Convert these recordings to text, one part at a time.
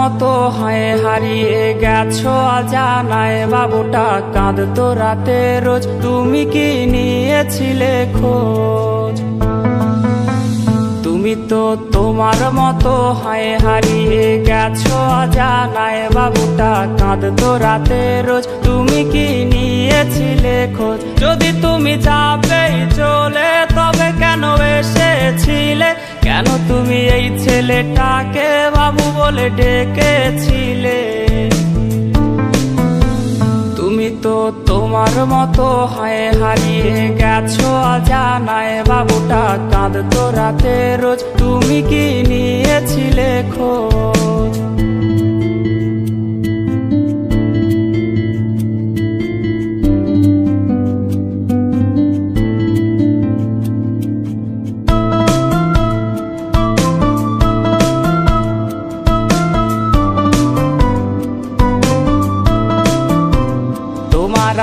মতো হয়ে হারিয়ে গেছো অজানায়, বাবুটা কাঁদতো রাতে রোজ, তুমি কি নিয়েছিলে খোঁজ? তুমি তো তোমার মতো হয়ে হারিয়ে গেছো অজানায়, বাবুটা কাঁদতো রাতে রোজ, তুমি কি নিয়েছিলে খোঁজ? যদি তুমি যাবেই চলে তবে কেন এসেছিলে? কেন তুমি এই ছেলেটাকে বাবু বলে ডেকেছিলে? তুমি তো তোমার মতো হয়ে হারিয়ে গেছো অজানায়, বাবুটা কাঁদতো রাতে রোজ, তুমি কি নিয়েছিলে খোঁজ?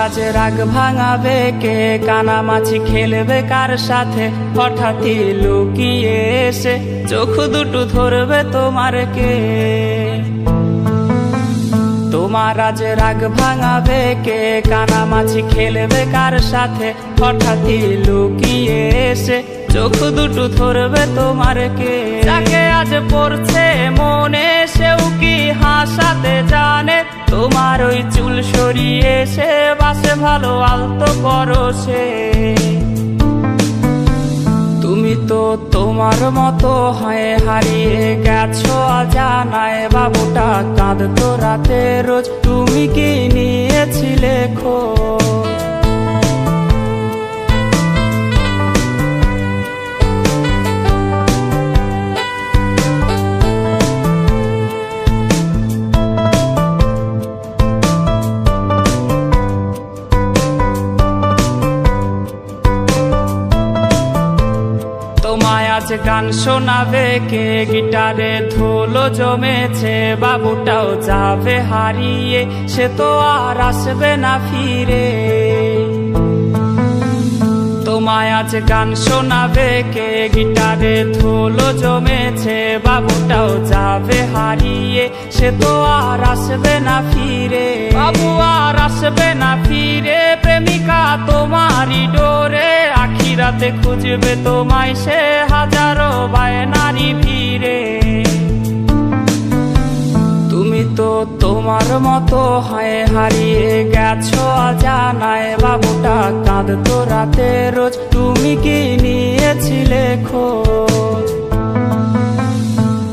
আজ রাগ ভাঙাবে কে? কানামাছি খেলবে কার সাথে? হঠাৎই লুকিয়ে এসে চোখ দুটো ধরবে তোমার কে? তোমার আজ রাগ ভাঙাবে কে? কানামাছি খেলবে কার সাথে? হঠাৎই লুকিয়ে এসে চোখ দুটো ধরবে তোমার কে? যাকে আজ পড়ছে মনে সেও কি হাসাতে জানে? তোমার ওই চুল সরিয়ে সে বাসে ভালো আলতো করো সে। তুমি তো তোমার মতো হয়ে হারিয়ে গেছো অজানায়, বাবুটা কাঁদতো রাতে রোজ, তুমি কি নিয়েছিলে খোঁজ? তোমায় আজ গান শোনাবে কে? গিটারে ধুলো জমেছে, বাবুটাও যাবে হারিয়ে, সে তো আর আসবে না ফিরে। তোমায় আজ গান শোনাবে কে? গিটারে ধুলো জমেছে, বাবুটাও যাবে হারিয়ে, সে তো আর আসবে না ফিরে। বাবু আর আসবে না ফিরে, প্রেমিকা তোমারই ডোরে, আখিরাতে খুঁজবে তোমায় সে হাজারো বায়নারি ভিড়ে। তুমি তো তোমার মতো হয়ে হারিয়ে গেছো অজানায়, বাবুটা কাঁদতো রাতে রোজ, তুমি কি নিয়েছিলে খোঁজ?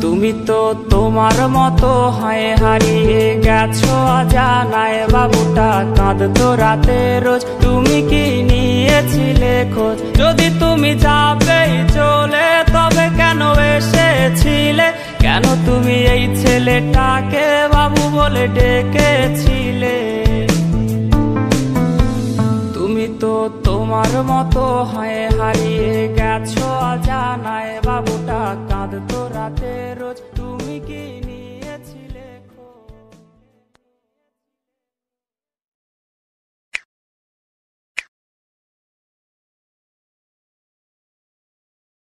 তুমি তো তোমার মতো হয়ে হারিয়ে গেছো অজানায়, বাবুটা কাঁদতো রাতে রোজ, তুমি কি নিয়েছিলে খোঁজ? যদি তুমি যাবেই চলে তবে কেন এসেছিলে? কেন তুমি এই ছেলেটাকে বাবু বলে ডেকেছিলে? তুমি তো তোমার মতো হয়ে হারিয়ে গেছো অজানায়, বাবুটা কাঁদতো রাতে রোজ, তুমি কি